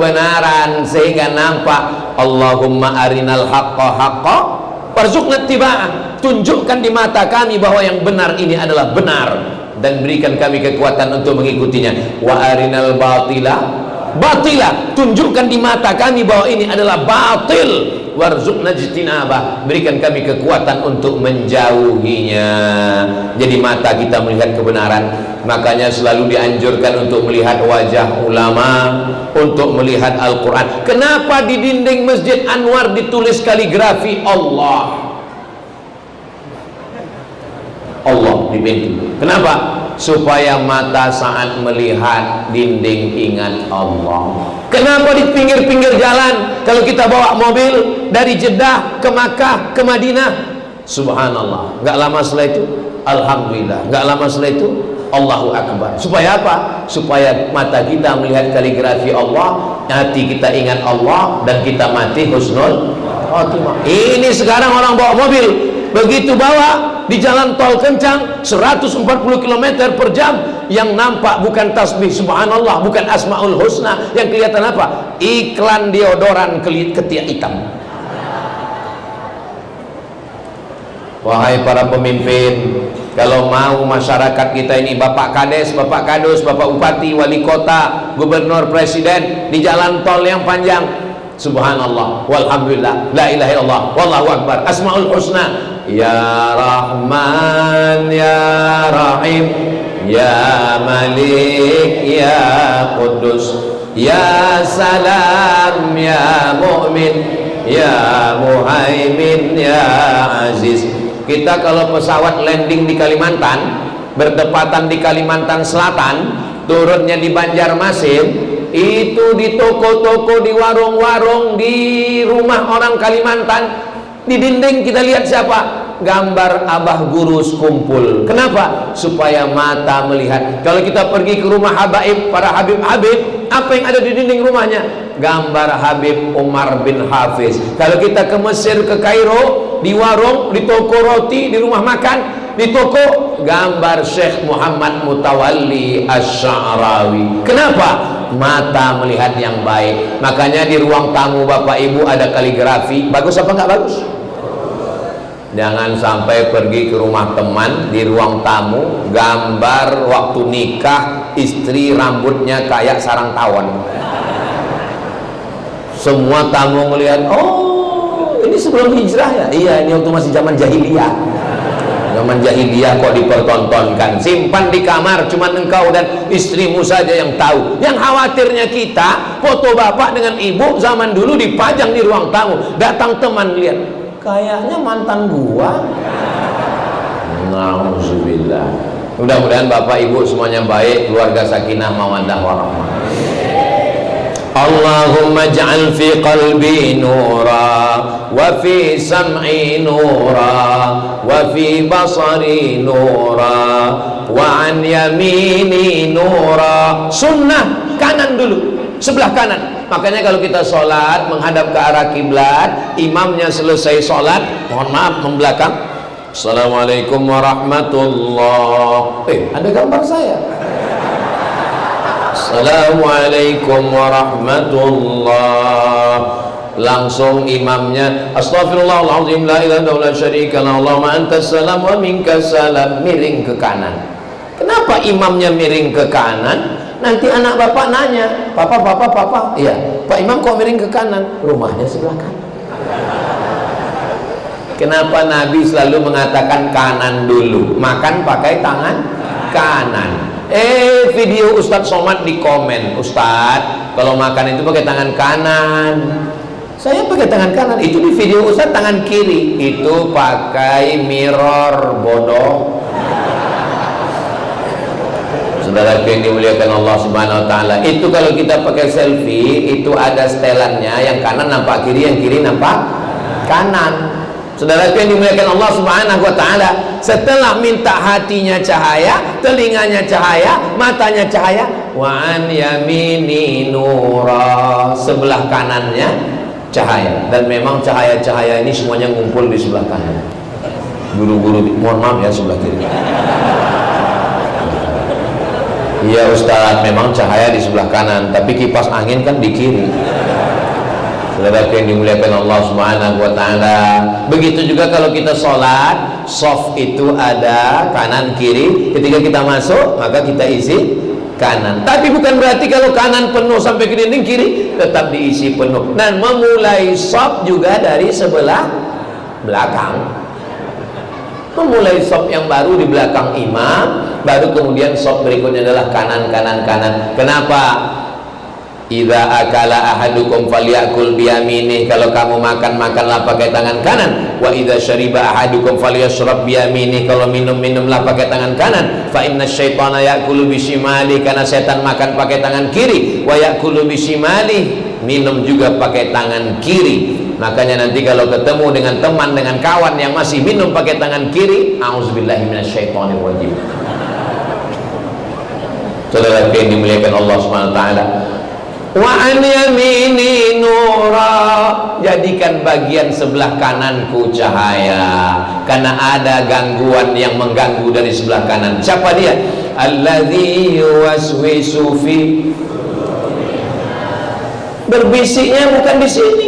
kebenaran sehingga nampak. Allahumma arinal haqqa haqqa warzuqna ittiba'ah. Tunjukkan di mata kami bahwa yang benar ini adalah benar dan berikan kami kekuatan untuk mengikutinya. Wa arinal batila batila. Tunjukkan di mata kami bahwa ini adalah batil. Warzuqna ijtinabah. Berikan kami kekuatan untuk menjauhinya. Jadi mata kita melihat kebenaran. Makanya selalu dianjurkan untuk melihat wajah ulama, untuk melihat Al-Quran. Kenapa di dinding Masjid Anwar ditulis kaligrafi Allah? Allah di pintu. Kenapa? Supaya mata saat melihat dinding ingat Allah. Kenapa di pinggir-pinggir jalan kalau kita bawa mobil dari Jeddah ke Makkah ke Madinah, subhanallah, nggak lama setelah itu alhamdulillah, nggak lama setelah itu Allahu Akbar. Supaya apa? Supaya mata kita melihat kaligrafi Allah, hati kita ingat Allah, dan kita mati husnul khotimah. Ini sekarang orang bawa mobil, begitu bawa di jalan tol kencang 140 km per jam, yang nampak bukan tasbih subhanallah, bukan asmaul husna, yang kelihatan apa? Iklan deodoran ketiak hitam. Wahai para pemimpin, kalau mau masyarakat kita ini, Bapak Kades, Bapak Kadus, Bapak Bupati, Wali Kota, Gubernur, Presiden, di jalan tol yang panjang, subhanallah, walhamdulillah, la ilaha illallah, wallahu akbar, asmaul husna, ya Rahman, ya Rahim, ya Malik, ya Qudus, ya Salam, ya Mu'min, ya Muhaimin, ya Aziz. Kita kalau pesawat landing di Kalimantan, bertepatan di Kalimantan Selatan, turunnya di Banjarmasin, itu di toko-toko, di warung-warung, di rumah orang Kalimantan, di dinding kita lihat siapa? Gambar Abah Gurus kumpul. Kenapa? Supaya mata melihat. Kalau kita pergi ke rumah habaib, para habib-habib, apa yang ada di dinding rumahnya? Gambar Habib Umar bin Hafiz. Kalau kita ke Mesir, ke Kairo, di warung, di toko roti, di rumah makan, di toko, gambar Syekh Muhammad Mutawalli Asy-Sya'rawi. Kenapa? Mata melihat yang baik. Makanya di ruang tamu Bapak Ibu ada kaligrafi. Bagus apa enggak bagus? Jangan sampai pergi ke rumah teman, di ruang tamu gambar waktu nikah istri rambutnya kayak sarang tawon. Semua tamu melihat, oh ini sebelum hijrah ya? Iya, ini waktu masih zaman jahiliyah. Zaman jahiliyah kok dipertontonkan. Simpan di kamar, cuma engkau dan istrimu saja yang tahu. Yang khawatirnya kita, foto bapak dengan ibu zaman dulu dipajang di ruang tamu. Datang teman lihat, kayaknya mantan gua. Nauzubillah. Mudah-mudahan bapak ibu semuanya baik, keluarga sakinah mawaddah warahmah. Allahumma ja'al fi qalbi nura wa fi sam'i nura wa fi basari nura wa an yamini nura. Sunnah kanan dulu, sebelah kanan. Makanya kalau kita sholat menghadap ke arah kiblat, imamnya selesai sholat, mohon maaf membelakang, assalamualaikum warahmatullahi. Ada gambar saya. Assalamualaikum warahmatullahi. Langsung imamnya astaghfirullahaladzim la ilaha illallah syarika la Allahumma antas salam wa minkas salam, miring ke kanan. Kenapa imamnya miring ke kanan? Nanti anak bapak nanya, papa, iya, Pak Imam kok miring ke kanan? Rumahnya sebelah kanan. Kenapa Nabi selalu mengatakan kanan dulu? Makan pakai tangan kanan. Video Ustadz Somad di komen, Ustadz kalau makan itu pakai tangan kanan. Saya pakai tangan kanan. Itu di video Ustadz tangan kiri. Itu pakai mirror, bodoh. Saudara yang dimuliakan Allah Subhanahu wa taala, itu kalau kita pakai selfie itu ada setelannya, yang kanan nampak kiri, yang kiri nampak kanan. Saudara yang dimuliakan Allah Subhanahu wa taala, setelah minta hatinya cahaya, telinganya cahaya, matanya cahaya, wa an yamini nura, sebelah kanannya cahaya. Dan memang cahaya-cahaya ini semuanya ngumpul di sebelah kanan. Guru-guru mohon maaf ya, sebelah kiri. Iya Ustaz, memang cahaya di sebelah kanan, tapi kipas angin kan di kiri. Saudara yang dimuliakan Allah Subhanahu wa taala. Begitu juga kalau kita sholat, soft itu ada kanan kiri. Ketika kita masuk, maka kita isi kanan. Tapi bukan berarti kalau kanan penuh sampai ke dinding, kiri tetap diisi penuh. Dan memulai soft juga dari sebelah belakang. Memulai soft yang baru di belakang imam, baru kemudian soft berikutnya adalah kanan. Kenapa? Idza akala ahadukum falyakul biyaminih. Kalau kamu makanlah pakai tangan kanan. Wa idza syariba ahadukum falyashrab biyaminih. Kalau minumlah pakai tangan kanan. Fa inna syaitana yakulu bisimali. Karena setan makan pakai tangan kiri. Wa yakulu bisimali, minum juga pakai tangan kiri. Makanya nanti kalau ketemu dengan teman, dengan kawan yang masih minum pakai tangan kiri, auzubillahi minasyaitonirrajim. Saudara yang dimuliakan Allah Subhanahu wa taala. Wa an yamini nura, jadikan bagian sebelah kananku cahaya, karena ada gangguan yang mengganggu dari sebelah kanan. Siapa dia? Alladzi yuwaswisu fi, berbisiknya bukan di sini.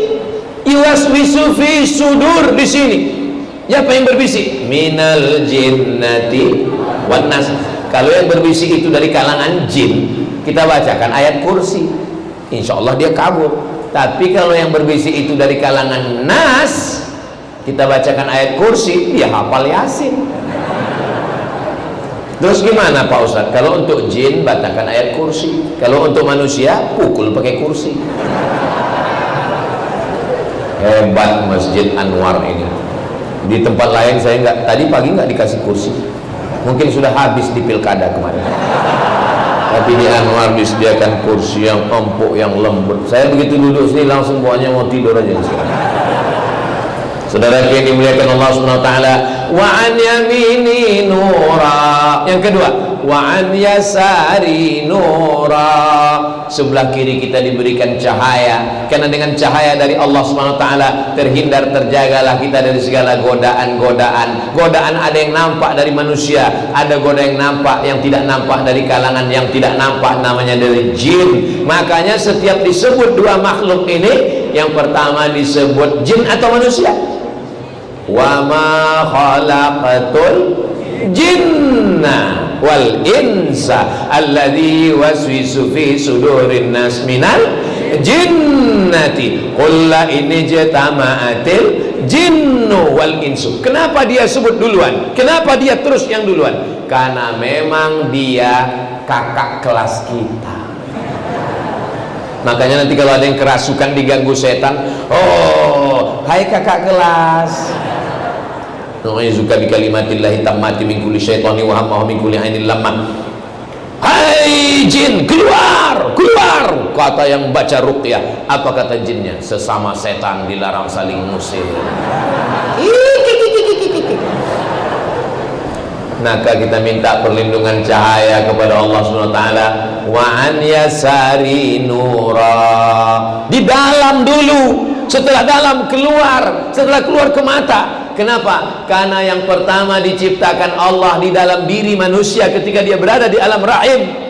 Yuwaswisu fi sudur, di sini. Siapa yang berbisik? Minal jinnati wan nas. Kalau yang berbisik itu dari kalangan jin, kita bacakan ayat kursi, insya Allah dia kabur. Tapi kalau yang berbisik itu dari kalangan nas, kita bacakan ayat kursi, dia hafal yasin. Terus gimana Pak Ustadz? Kalau untuk jin bacakan ayat kursi, kalau untuk manusia pukul pakai kursi. Hebat Masjid Anwar ini. Di tempat lain saya nggak, tadi pagi nggak dikasih kursi, mungkin sudah habis di pilkada kemarin. Tapi di Anwar disediakan kursi yang empuk, yang lembut. Saya begitu duduk sini langsung pokoknya mau tidur aja sekarang. Saudara yang dimuliakan Allah Subhanahu wa taala, wa an yamini nura. Yang kedua, wa an yasari nura. Sebelah kiri kita diberikan cahaya, karena dengan cahaya dari Allah Subhanahu wa taala terjagalah kita dari segala godaan-godaan. Godaan ada yang nampak dari manusia, ada godaan yang nampak, yang tidak nampak dari kalangan yang tidak nampak, namanya dari jin. Makanya setiap disebut dua makhluk ini, yang pertama disebut jin atau manusia. Wa ma khalaqatul jinna wal insa alladzi waswisu fi sudurin nas minal jinnati qul la in jatama'atil jinnu wal insu. Kenapa dia sebut duluan? Kenapa dia terus yang duluan? Karena memang dia kakak kelas kita. Makanya nanti kalau ada yang kerasukan, diganggu setan, oh hai kakak kelas, nu'izuka bi kalimatillahi tammati min kulli syaitani wa hamma min kulli ainil lamma. Hai jin, keluar, keluar, kata yang baca ruqyah. Apa kata jinnya? Sesama setan dilarang saling ngusir. Maka kita minta perlindungan cahaya kepada Allah Subhanahu wa taala. Wa an yasari nura, di dalam dulu, setelah dalam keluar, setelah keluar ke mata. Kenapa? Karena yang pertama diciptakan Allah di dalam diri manusia ketika dia berada di alam rahim.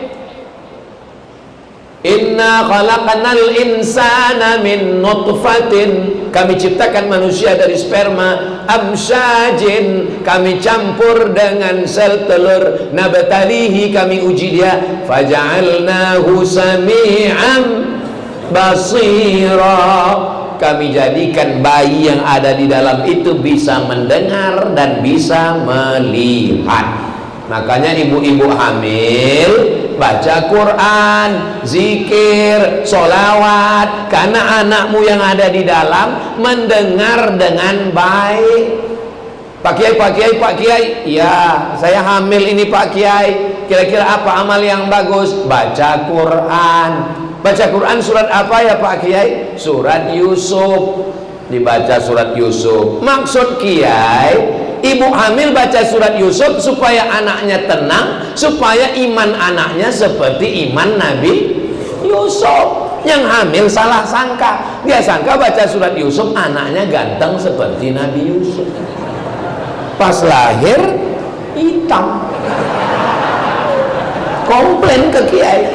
Inna khalaqanal insana min nutfatin, kami ciptakan manusia dari sperma, amsyajin, kami campur dengan sel telur, nabtalihi, kami uji dia, faja'alnahu sami'an basira, kami jadikan bayi yang ada di dalam itu bisa mendengar dan bisa melihat. Makanya ibu-ibu hamil baca Quran, zikir, sholawat, karena anakmu yang ada di dalam mendengar dengan baik. Pak Kiai, ya saya hamil ini Pak Kiai, kira-kira apa amal yang bagus? Baca Quran. Baca Quran surat apa ya Pak Kiai? Surat Yusuf. Dibaca surat Yusuf. Maksud Kiai, ibu hamil baca surat Yusuf supaya anaknya tenang, supaya iman anaknya seperti iman Nabi Yusuf. Yang hamil salah sangka, dia sangka baca surat Yusuf anaknya ganteng seperti Nabi Yusuf. Pas lahir hitam. komplain ke kiai.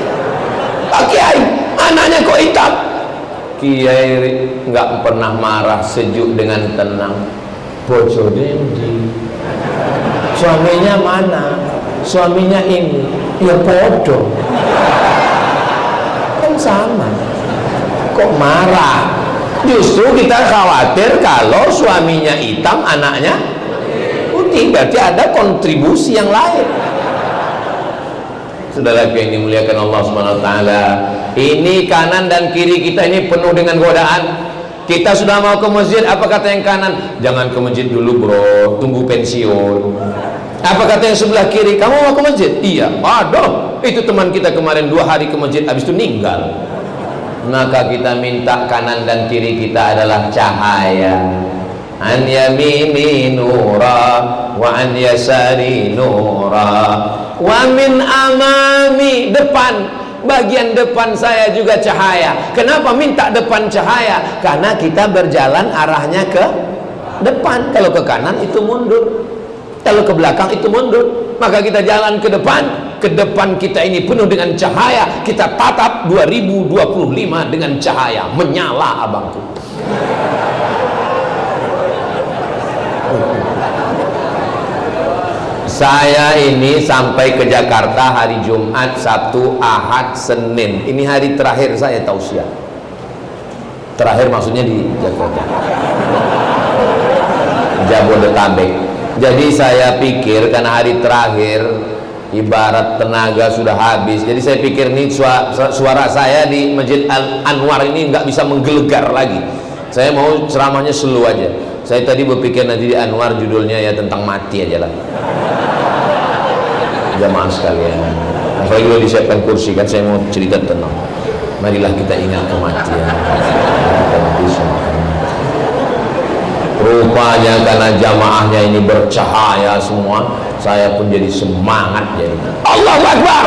Pak Kiai, anaknya kok hitam? Kiai nggak pernah marah, sejuk dengan tenang. Bojo dendi, suaminya mana? Suaminya ini. Ya bodoh, kan sama. Kok marah? Justru kita khawatir kalau suaminya hitam, anaknya putih, berarti ada kontribusi yang lain. Saudara yang dimuliakan Allah Subhanahu wa taala, ini kanan dan kiri kita ini penuh dengan godaan. Kita sudah mau ke masjid, apa kata yang kanan? Jangan ke masjid dulu bro, tunggu pensiun. Apa kata yang sebelah kiri? Kamu mau ke masjid? Iya. Aduh, itu teman kita kemarin 2 hari ke masjid, habis itu meninggal. Maka kita minta kanan dan kiri kita adalah cahaya. An yamini nura wa an yasari nura wa min amami, depan, bagian depan saya juga cahaya. Kenapa minta depan cahaya? Karena kita berjalan arahnya ke depan. Kalau ke kanan itu mundur, kalau ke belakang itu mundur. Maka kita jalan ke depan. Ke depan kita ini penuh dengan cahaya. Kita tatap 2025 dengan cahaya menyala, abangku. Saya ini sampai ke Jakarta hari Jumat, Sabtu, Ahad, Senin. Ini hari terakhir saya tausiah. Terakhir maksudnya di Jakarta, Jabodetabek. Jadi saya pikir karena hari terakhir ibarat tenaga sudah habis, jadi saya pikir nih suara saya di Masjid Anwar ini nggak bisa menggelegar lagi. Saya mau ceramahnya slow aja. Saya tadi berpikir nanti di Anwar judulnya ya tentang mati aja lah. Jamaah sekalian, apalagi kalau disiapkan kursi kan, saya mau cerita tentang marilah kita ingat kematian. Rupanya karena jamaahnya ini bercahaya semua, saya pun jadi semangat jadi. Allahu Akbar.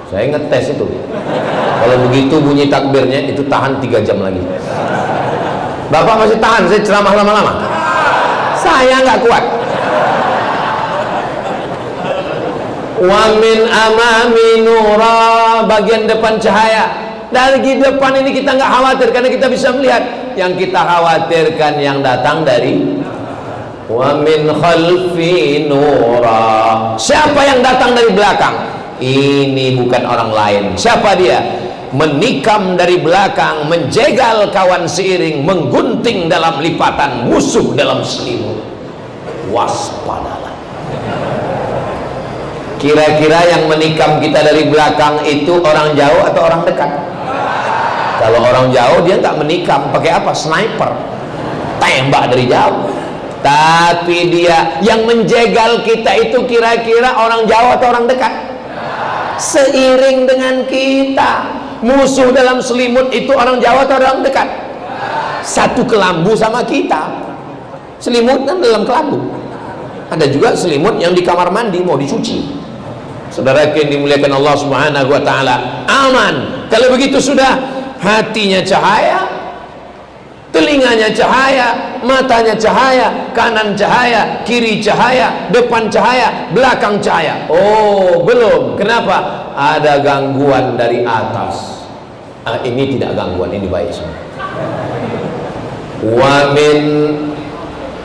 Saya ngetes itu. Kalau begitu bunyi takbirnya itu tahan 3 jam lagi. Bapak masih tahan saya ceramah lama-lama? Saya nggak kuat. Wa min amami nura, bagian depan cahaya. Dari depan ini kita nggak khawatir karena kita bisa melihat. Yang kita khawatirkan yang datang dari wa min khalfi nura. Siapa yang datang dari belakang? Ini bukan orang lain. Siapa dia? Menikam dari belakang, menjegal kawan seiring, menggunting dalam lipatan, musuh dalam selimut. Waspadalah. Kira-kira yang menikam kita dari belakang itu orang jauh atau orang dekat? Kalau orang jauh dia tak menikam, pakai apa? Sniper, tembak dari jauh. Tapi dia yang menjegal kita itu kira-kira orang jauh atau orang dekat? Seiring dengan kita. Musuh dalam selimut itu orang jauh atau orang dekat? Satu kelambu sama kita. Selimut kan dalam kelambu. Ada juga selimut yang di kamar mandi mau dicuci. Saudara yang dimuliakan Allah Subhanahu wa taala, aman. Kalau begitu sudah, hatinya cahaya, telinganya cahaya, matanya cahaya, kanan cahaya, kiri cahaya, depan cahaya, belakang cahaya. Oh, belum. Kenapa? Ada gangguan dari atas. Ini tidak gangguan, ini baik semua. Wa min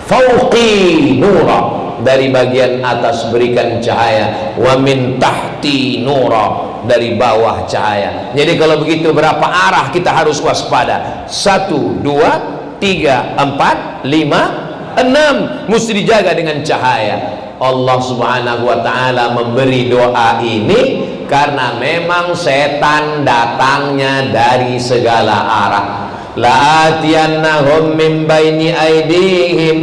fauqi nura, dari bagian atas berikan cahaya. Wa min tahti nura, dari bawah cahaya. Jadi kalau begitu berapa arah kita harus waspada? 1, 2, 3, 4, 5, 6 mesti dijaga dengan cahaya. Allah Subhanahu wa ta'ala memberi doa ini karena memang setan datangnya dari segala arah. La'atiyannahum min baini aidihim,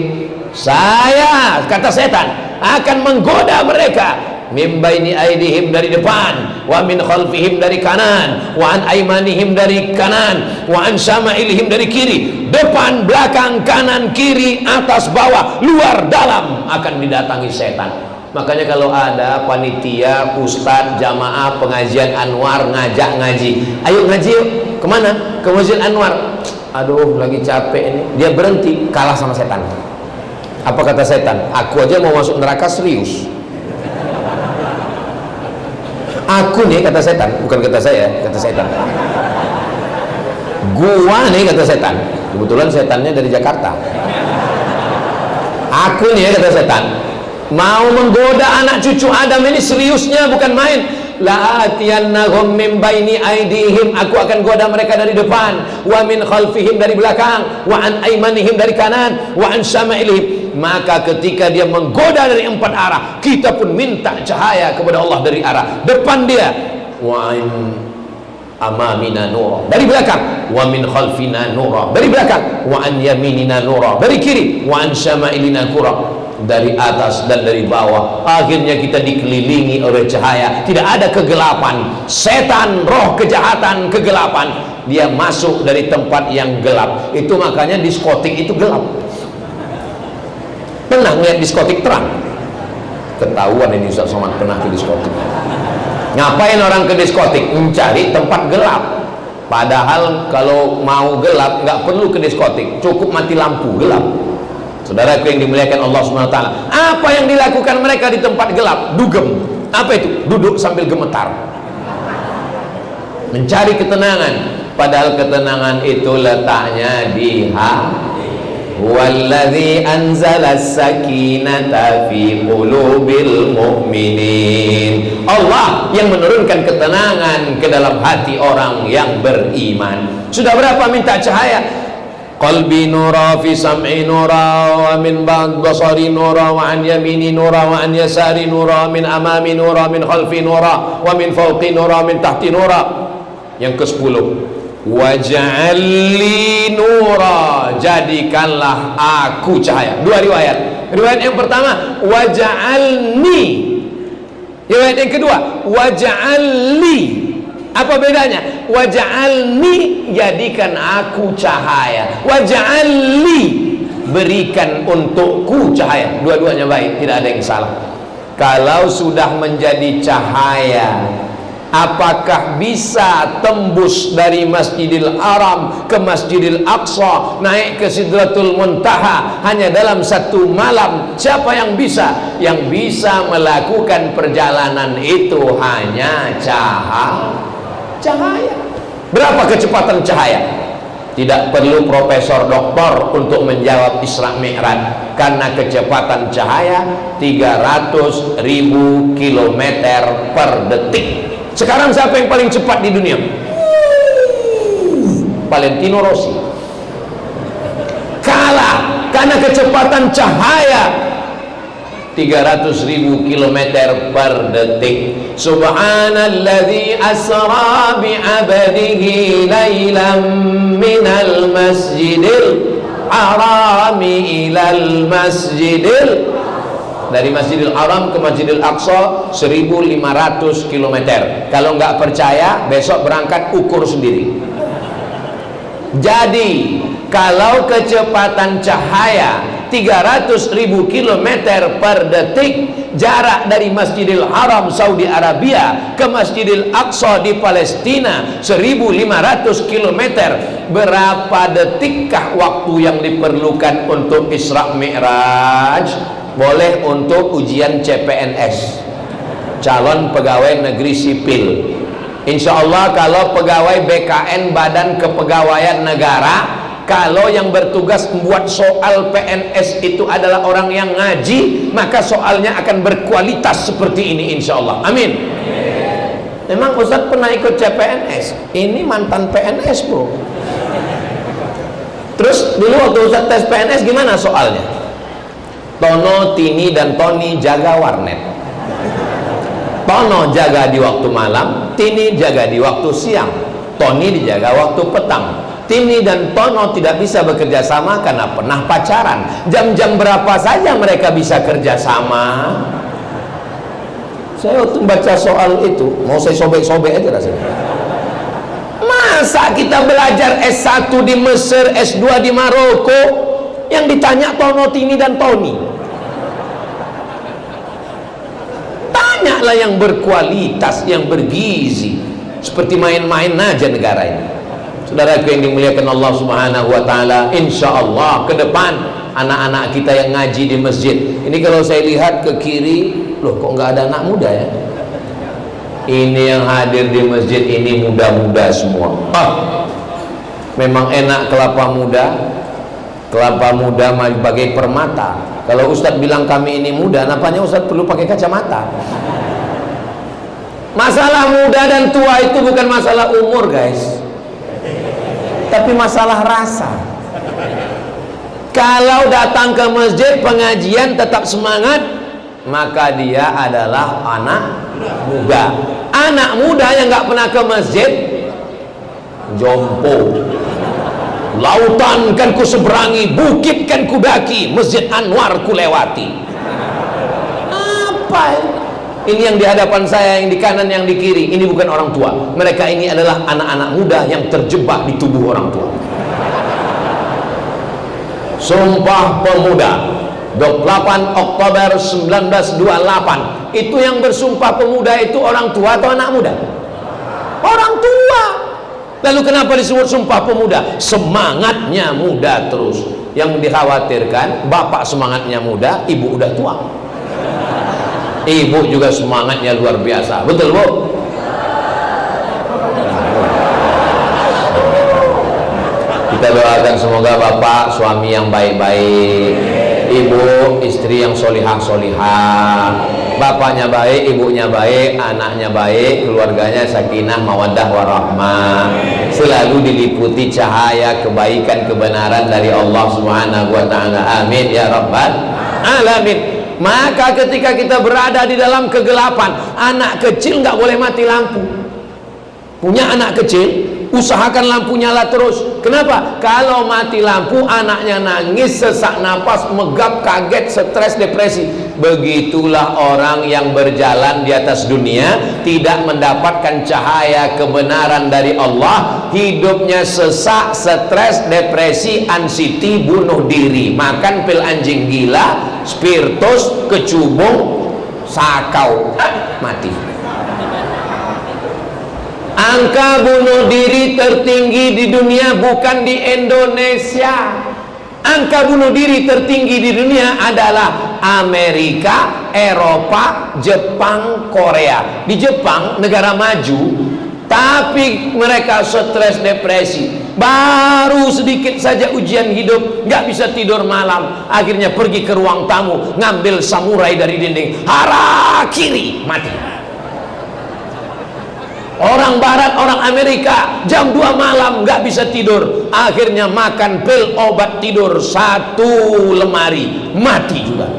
saya, kata setan, akan menggoda mereka min baini aidihim, dari depan, wa min khalfihim, dari kanan, wa an aimanihim, dari kanan, wa an syama'ilihim, dari kiri. Depan, belakang, kanan, kiri, atas, bawah, luar, dalam akan didatangi setan. Makanya kalau ada panitia, ustadz, jamaah, pengajian Anwar ngajak ngaji, ayo ngaji yuk. Kemana? Ke Masjid Anwar. Aduh lagi capek ini. Dia berhenti, kalah sama setan. Apa kata setan? Aku aja mau masuk neraka serius. Aku nih, kata setan, bukan kata saya, kata setan. Gua nih, kata setan. Kebetulan setannya dari Jakarta. Aku nih, kata setan, mau menggoda anak cucu Adam ini seriusnya, bukan main. La'atiyannahum min baini aidihim, aku akan goda mereka dari depan, wa min khalfihim, dari belakang, wa an aimanihim, dari kanan, wa an syama'ilihim. Maka ketika dia menggoda dari 4 arah, kita pun minta cahaya kepada Allah dari arah depan dia, wa an amamina nura, dari belakang, wa min khalfina nura, dari belakang, wa an yaminina nura, dari kiri, wa an syama'ilina nura, dari atas dan dari bawah. Akhirnya kita dikelilingi oleh cahaya, tidak ada kegelapan. Setan, roh kejahatan, kegelapan, dia masuk dari tempat yang gelap. Itu makanya diskotik itu gelap. Pernah melihat diskotik terang? Ketahuan ini Ustaz Somad pernah ke diskotik. Ngapain orang ke diskotik? Mencari tempat gelap. Padahal kalau mau gelap nggak perlu ke diskotik, cukup mati lampu gelap. Saudaraku yang dimuliakan Allah Subhanahu wa taala, apa yang dilakukan mereka di tempat gelap? Dugem. Apa itu? Duduk sambil gemetar, mencari ketenangan. Padahal ketenangan itu letaknya di hati. Wallazi anzala as-sakinata fi qulubil mu'minin. Allah yang menurunkan ketenangan ke dalam hati orang yang beriman. Sudah berapa minta cahaya? Qalbi nura, fi sam'i nura, wa min ba'd basari nura, wa an yamini nura, wa an yasari nura, min amami nura, min khalfi nura, wa min fawqi nura, min tahti nura. Yang ke-10, waj'alli nura, jadikanlah aku cahaya. 2 riwayat. Riwayat yang pertama, waj'alni. Riwayat yang kedua, waj'alli. Apa bedanya? Waj'alni, jadikan aku cahaya. Waj'alli, berikan untukku cahaya. Dua-duanya baik, tidak ada yang salah. Kalau sudah menjadi cahaya, apakah bisa tembus dari Masjidil Haram ke Masjidil Aqsa, naik ke Sidratul Muntaha hanya dalam 1 malam? Siapa yang bisa? Yang bisa melakukan perjalanan itu hanya cahaya. Berapa kecepatan cahaya? Tidak perlu profesor doktor untuk menjawab Isra Mi'raj, karena kecepatan cahaya 300.000 km per detik. Sekarang siapa yang paling cepat di dunia? Valentino Rossi. Kalah karena kecepatan cahaya 300.000 km per detik. Subhanalladzi asra bi'abdihi laylan minal masjidil harami ilal masjidil, dari Masjidil Haram ke Masjidil Aqsa 1.500 km. Kalau nggak percaya, besok berangkat ukur sendiri. Jadi kalau kecepatan cahaya 300.000 km per detik, jarak dari Masjidil Haram Saudi Arabia ke Masjidil Aqsa di Palestina 1.500 km, berapa detikkah waktu yang diperlukan untuk Isra Mi'raj? Boleh untuk ujian CPNS, calon pegawai negeri sipil. Insya Allah kalau pegawai BKN, Badan Kepegawaian Negara, kalau yang bertugas membuat soal PNS itu adalah orang yang ngaji, maka soalnya akan berkualitas seperti ini insya Allah. Amin. Memang Ustaz pernah ikut CPNS, ini mantan PNS bro. Terus dulu waktu Ustaz tes PNS gimana soalnya? Tono, Tini, dan Tony jaga warnet. Tono jaga di waktu malam, Tini jaga di waktu siang, Tony dijaga waktu petang. Tini dan Tono tidak bisa bekerja sama karena pernah pacaran. Jam-jam berapa saja mereka bisa kerja sama? Saya waktu baca soal itu, mau saya sobek-sobek aja rasanya. Masa kita belajar S1 di Mesir, S2 di Maroko, yang ditanya Tono, Tini, dan Tony? Tanyalah yang berkualitas, yang bergizi. Seperti main-main aja negara ini. Saudaraku yang dimuliakan Allah Subhanahu wa taala, insya Allah ke depan anak-anak kita yang ngaji di masjid ini, kalau saya lihat ke kiri, loh kok nggak ada anak muda ya? Ini yang hadir di masjid ini muda-muda semua. Memang enak kelapa muda. Kelapa muda bagai permata. Kalau Ustadz bilang kami ini muda, napanya Ustadz perlu pakai kacamata. Masalah muda dan tua itu bukan masalah umur, guys, tapi masalah rasa. Kalau datang ke masjid pengajian tetap semangat, maka dia adalah anak muda. Anak muda yang nggak pernah ke masjid, jompo. Lautan kan ku seberangi, bukit kan ku daki, Masjid Anwar ku lewati. Apa ini yang di hadapan saya, yang di kanan, yang di kiri? Ini bukan orang tua. Mereka ini adalah anak-anak muda yang terjebak di tubuh orang tua. Sumpah Pemuda 28 Oktober 1928. Itu yang bersumpah pemuda itu orang tua atau anak muda? Orang tua. Lalu kenapa disebut sumpah pemuda? Semangatnya muda terus. Yang dikhawatirkan bapak semangatnya muda, ibu udah tua. Ibu juga semangatnya luar biasa. Betul, Bu? Kita doakan semoga bapak suami yang baik-baik, ibu istri yang solihah-solihah, bapaknya baik, ibunya baik, anaknya baik, keluarganya sakinah mawaddah warahmah, selalu diliputi cahaya kebaikan kebenaran dari Allah Subhanahu wa taala. Amin ya rabbal alamin. Maka ketika kita berada di dalam kegelapan, anak kecil nggak boleh mati lampu. Punya anak kecil, usahakan lampu nyala terus. Kenapa? Kalau mati lampu, anaknya nangis, sesak napas, megap, kaget, stres, depresi. Begitulah orang yang berjalan di atas dunia, tidak mendapatkan cahaya kebenaran dari Allah, hidupnya sesak, stres, depresi, anxiety, bunuh diri, makan pil anjing gila, spiritus, kecubung, sakau, mati. Angka bunuh diri tertinggi di dunia bukan di Indonesia. Angka bunuh diri tertinggi di dunia adalah Amerika, Eropa, Jepang, Korea. Di Jepang, negara maju, tapi mereka stres, depresi. Baru sedikit saja ujian hidup, nggak bisa tidur malam. Akhirnya pergi ke ruang tamu, ngambil samurai dari dinding, harakiri, mati. Orang barat, orang Amerika jam 2 malam nggak bisa tidur, akhirnya makan pil obat tidur 1 lemari, mati juga.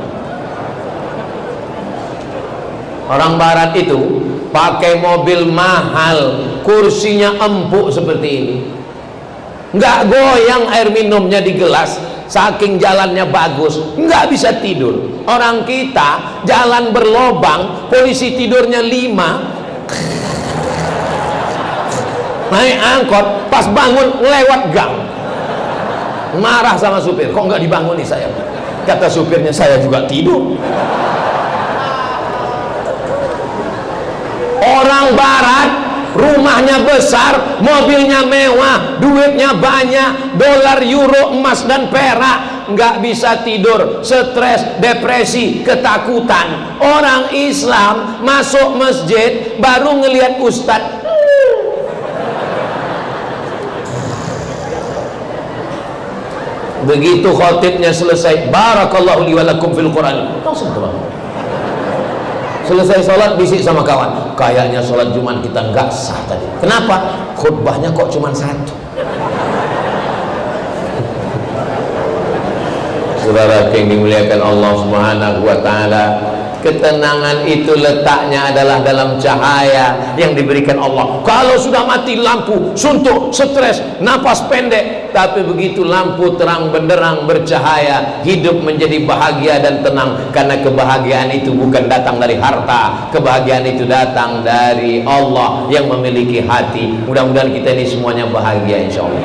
Orang barat itu pakai mobil mahal, kursinya empuk seperti ini, nggak goyang air minumnya di gelas, saking jalannya bagus, nggak bisa tidur. Orang kita jalan berlobang, polisi tidurnya 5, naik angkot, pas bangun lewat gang, marah sama supir, kok nggak dibanguni saya? Kata supirnya, saya juga tidur. Orang barat rumahnya besar, mobilnya mewah, duitnya banyak, dolar, euro, emas dan perak, nggak bisa tidur, stres, depresi, ketakutan. Orang Islam masuk masjid baru ngelihat ustadz, begitu khotibnya selesai, barakallahu li wa lakum fil Quran, langsung pulang. Selesai sholat bisik sama kawan, kayaknya sholat Jumat kita nggak sah tadi. Kenapa? Khutbahnya kok cuma 1. Saudara yang dimuliakan Allah Subhanahu wa taala, ketenangan itu letaknya adalah dalam cahaya yang diberikan Allah. Kalau sudah mati lampu, suntuk, stres, napas pendek, tapi begitu lampu terang benderang bercahaya, hidup menjadi bahagia dan tenang. Karena kebahagiaan itu bukan datang dari harta, kebahagiaan itu datang dari Allah yang memiliki hati. Mudah-mudahan kita ini semuanya bahagia insya Allah.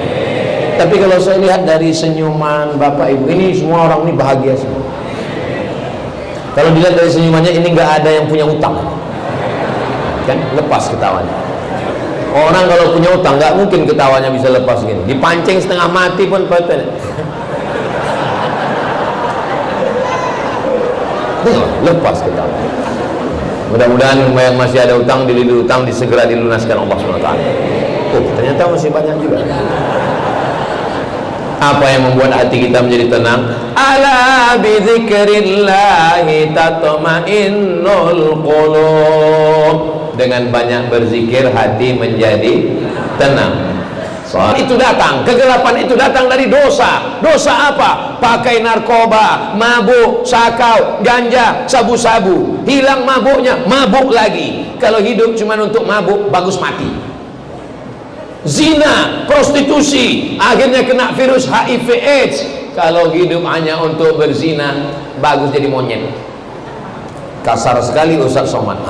Tapi kalau saya lihat dari senyuman Bapak Ibu, ini semua orang ini bahagia semua. Kalau dilihat dari senyumannya, ini nggak ada yang punya utang, kan? Lepas ketawanya. Orang kalau punya utang nggak mungkin ketawanya bisa lepas gini. Dipancing setengah mati pun betul. Lepas ketawanya. Mudah-mudahan yang masih ada utang, dililit utang, segera dilunaskan Allah SWT. Oh, ternyata masih banyak juga. Apa yang membuat hati kita menjadi tenang? Ala bi dzikrillahi tatma'innul qulub. Dengan banyak berzikir hati menjadi tenang. Soal itu datang, kegelapan itu datang dari dosa. Dosa apa? Pakai narkoba, mabuk, sakau, ganja, sabu-sabu. Hilang mabuknya, mabuk lagi. Kalau hidup cuma untuk mabuk, bagus mati. Zina, prostitusi, akhirnya kena virus HIV/AIDS. Kalau hidup hanya untuk berzina, bagus jadi monyet. Kasar sekali Ustaz Somad.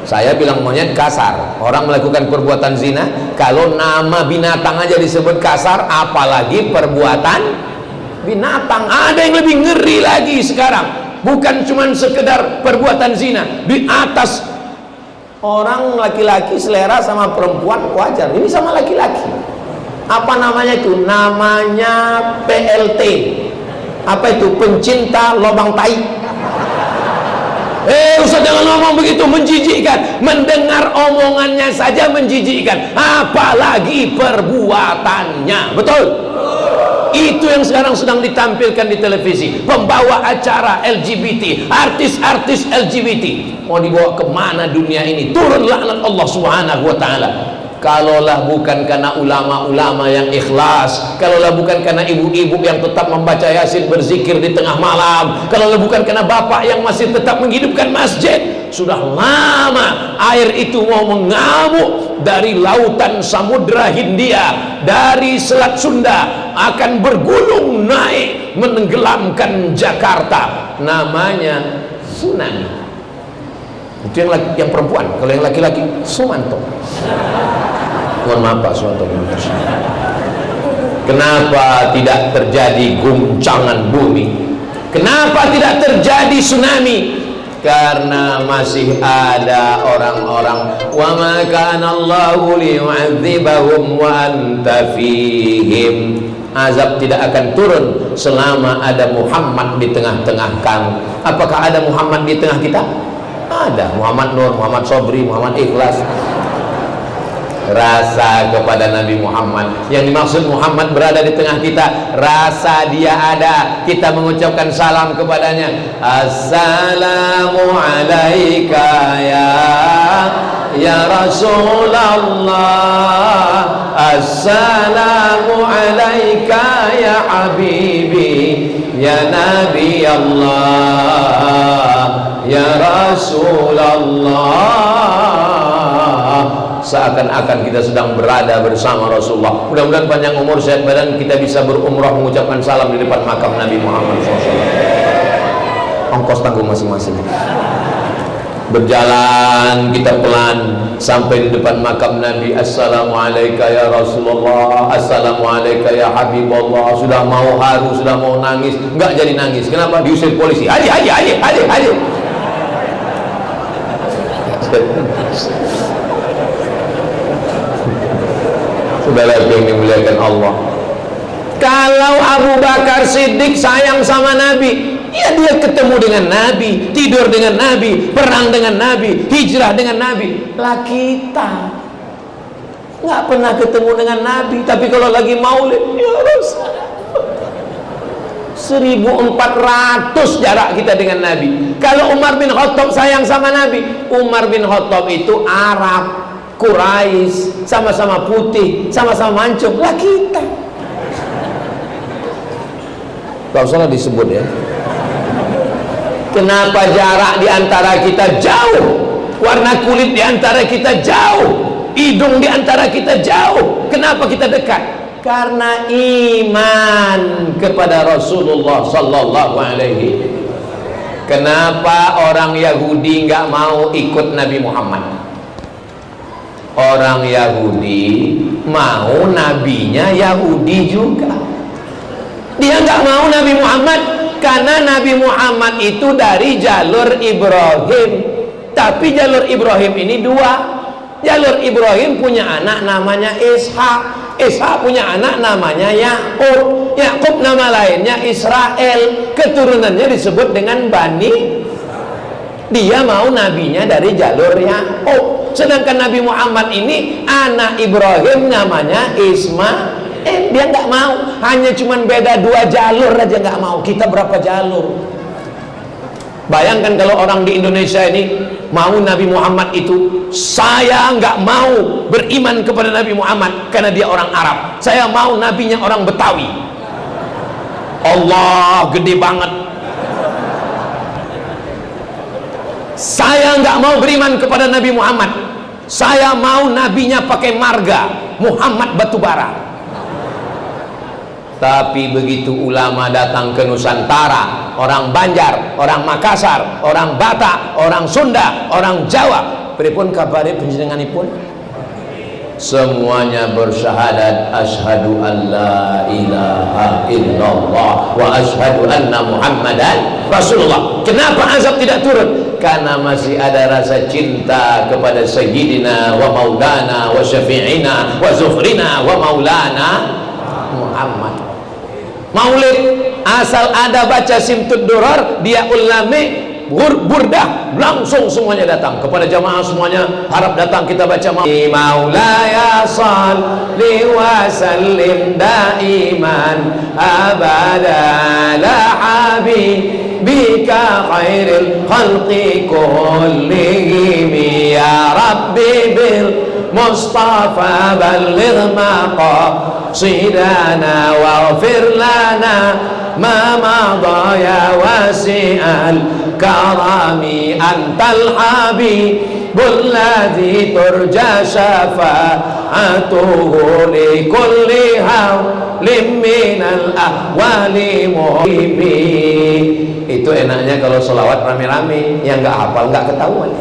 Saya bilang monyet kasar. Orang melakukan perbuatan zina, kalau nama binatang aja disebut kasar, apalagi perbuatan binatang. Ada yang lebih ngeri lagi sekarang. Bukan cuma sekedar perbuatan zina, di atas. Orang laki-laki selera sama perempuan wajar, ini sama laki-laki. Apa namanya itu? Namanya PLT. Apa itu? Pencinta lobang tai. Ustaz jangan ngomong begitu, menjijikkan. Mendengar omongannya saja menjijikkan, apalagi perbuatannya. Betul? Itu yang sekarang sedang ditampilkan di televisi. Pembawa acara LGBT, artis-artis LGBT. Mau dibawa kemana dunia ini? Turun laknat Allah Subhanahu wa ta'ala. Kalaulah bukan karena ulama-ulama yang ikhlas, kalaulah bukan karena ibu-ibu yang tetap membaca Yasin, berzikir di tengah malam, kalaulah bukan karena bapak yang masih tetap menghidupkan masjid, sudah lama air itu mau mengamuk dari lautan Samudra Hindia, dari Selat Sunda, akan bergulung naik menenggelamkan Jakarta. Namanya tsunami. Itu yang perempuan. Kalau yang laki-laki, Sumanto. Mohon maaf Pak Sumanto. Kenapa tidak terjadi guncangan bumi? Kenapa tidak terjadi tsunami? Karena masih ada orang-orang, wa ma kana Allahu liyu'adzibahum wa anta fihim. Azab tidak akan turun selama ada Muhammad di tengah-tengah kamu. Apakah ada Muhammad di tengah kita? Ada. Muhammad Nur, Muhammad Sobri, Muhammad Ikhlas. Rasa kepada Nabi Muhammad. Yang dimaksud Muhammad berada di tengah kita, rasa dia ada. Kita mengucapkan salam kepadanya. Assalamu alaika ya Rasulullah. Assalamu alaika ya Habibi, ya Nabi Allah, ya Rasulullah. Seakan-akan kita sedang berada bersama Rasulullah. Mudah-mudahan panjang umur, sehat badan, kita bisa berumrah mengucapkan salam di depan makam Nabi Muhammad SAW. Ongkos tanggung masing-masing. Berjalan kita pelan sampai di depan makam Nabi. Assalamualaikum ya Rasulullah, assalamualaikum ya Habibullah. Sudah mau haru, sudah mau nangis, enggak jadi nangis. Kenapa? Diusir polisi. Haji. Saudara yang dimuliakan Allah, kalau Abu Bakar Siddiq sayang sama Nabi, ya dia ketemu dengan Nabi, tidur dengan Nabi, perang dengan Nabi, hijrah dengan Nabi. Lah kita nggak pernah ketemu dengan Nabi, tapi kalau lagi maulid, ya Rasulullah, 1400 jarak kita dengan Nabi. Kalau Umar bin Khattab sayang sama Nabi, Umar bin Khattab itu Arab, Quraisy, sama-sama putih, sama-sama mancung. Lah kita gak usah disebut ya. Kenapa jarak di antara kita jauh, warna kulit di antara kita jauh, hidung di antara kita jauh? Kenapa kita dekat? Karena iman kepada Rasulullah sallallahu alaihi. Kenapa orang Yahudi nggak mau ikut Nabi Muhammad? Orang Yahudi mau nabinya Yahudi juga. Dia nggak mau Nabi Muhammad karena Nabi Muhammad itu dari jalur Ibrahim. Tapi jalur Ibrahim ini dua. Jalur Ibrahim punya anak namanya Ishak. Ishak punya anak namanya Yakub. Yakub nama lainnya Israel. Keturunannya disebut dengan Bani Dia mau nabinya dari jalur Yakub. Sedangkan Nabi Muhammad ini anak Ibrahim, namanya Ismail. Dia nggak mau, hanya cuman beda 2 jalur aja nggak mau. Kita berapa jalur? Bayangkan kalau orang di Indonesia ini mau Nabi Muhammad itu, saya nggak mau beriman kepada Nabi Muhammad karena dia orang Arab. Saya mau nabinya orang Betawi. Allah gede banget. Saya nggak mau beriman kepada Nabi Muhammad. Saya mau nabinya pakai marga Muhammad Batubara. Tapi begitu ulama datang ke Nusantara, orang Banjar, orang Makassar, orang Batak, orang Sunda, orang Jawa, pripun kabare panjenenganipun? Semuanya bersyahadat asyhadu an la ilaha illallah wa asyhadu anna Muhammadan Rasulullah. Kenapa azab tidak turun? Karena masih ada rasa cinta kepada Sayyidina wa Maulana wa Syafi'ina wa Zuhrina wa Maulana Muhammad. Maulid, asal ada baca Simtud Durar, dia ulami, burdah, langsung semuanya datang. Kepada jamaah semuanya, harap datang kita baca Maulid. Maulaya salli wa sallim daiman abada la habibika khairil khalqi kullihim ya rabbi bil Mustafa balligh maqasidana waghfir lana ma madha ya wasi'al karami antal habibul ladzi turja syafa'atuhu li kulli hawlim minal ahwali muhibbi. Itu enaknya kalau selawat rame-rame, yang nggak hafal nggak ketahuan.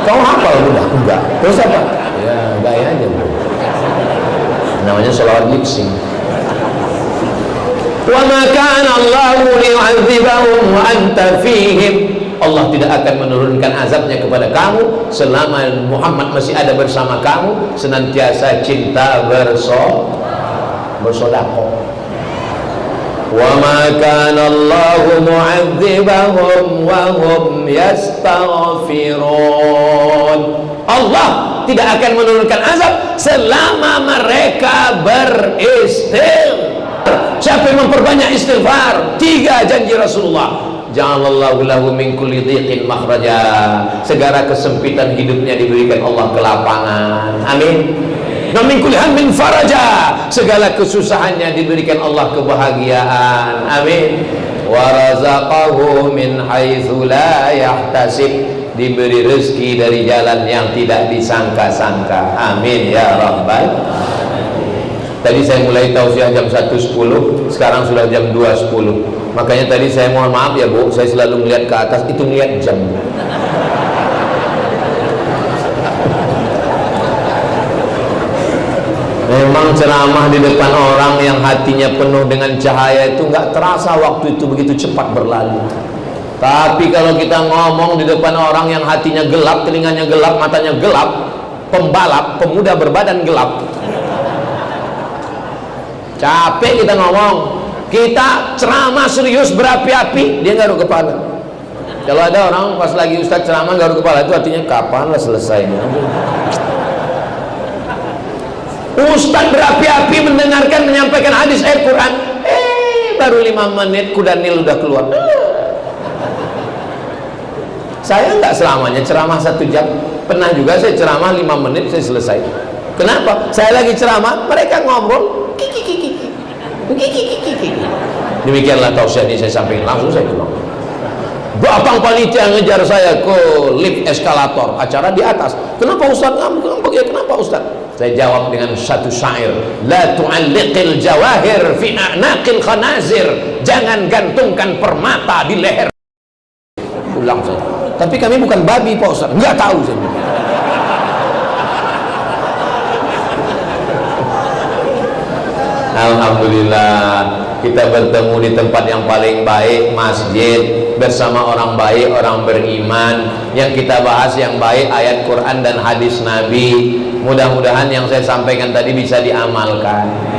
Kau hafal udah? Enggak. Terus apa? Ya gaya aja bro. Namanya sholawat lip sync. Wa ma kana Allahu liyu'adzibahum wa anta fihim. Allah tidak akan menurunkan azabnya kepada kamu selama Muhammad masih ada bersama kamu. Senantiasa cinta bersedekah. Wa ma kana Allahu mu'adzibahum wa hum yastaghfirun. Allah tidak akan menurunkan azab selama mereka beristighfar. Siapa yang memperbanyak istighfar? 3 janji Rasulullah. Ja'alallahu lahu min kulli dhiqin makhraja. Segala kesempitan hidupnya diberikan Allah kelapangan. Amin. Wa min kulli hammin faraja. Segala kesusahannya diberikan Allah kebahagiaan. Amin. Wa razaqahu min haitsu la yahtasib. Diberi rezeki dari jalan yang tidak disangka-sangka. Amin ya rabbal alamin. Tadi saya mulai tausiah jam 1.10, sekarang sudah jam 2.10. Makanya tadi saya mohon maaf ya Bu, saya selalu melihat ke atas, itu melihat jam. Memang ceramah di depan orang yang hatinya penuh dengan cahaya itu nggak terasa waktu itu begitu cepat berlalu. Tapi kalau kita ngomong di depan orang yang hatinya gelap, telinganya gelap, matanya gelap, pembalap, pemuda berbadan gelap, capek kita ngomong. Kita ceramah serius berapi-api, dia garuk kepala. Kalau ada orang pas lagi ustaz ceramah garuk kepala, itu artinya kapan lah selesainya. Ustaz berapi-api mendengarkan menyampaikan hadis ayat Quran, baru 5 menit kuda nil udah keluar. Saya nggak selamanya ceramah 1 jam. Pernah juga saya ceramah 5 menit saya selesai. Kenapa? Saya lagi ceramah, mereka ngobrol, demikianlah tausiah ini saya sampaikan, langsung saya pulang. Bapang panitia ngejar saya ke lift eskalator, acara di atas. Kenapa Ustaz? Kenapa Ustaz? Saya jawab dengan satu syair, la tu'alliqil jawahir fi a'naqil khanazir. Jangan gantungkan permata di leher. Ulang saya. Tapi kami bukan babi Pak Ustaz. Enggak tahu saya. Alhamdulillah kita bertemu di tempat yang paling baik, masjid, bersama orang baik, orang beriman. Yang kita bahas yang baik ayat Quran dan hadis Nabi. Mudah-mudahan yang saya sampaikan tadi bisa diamalkan.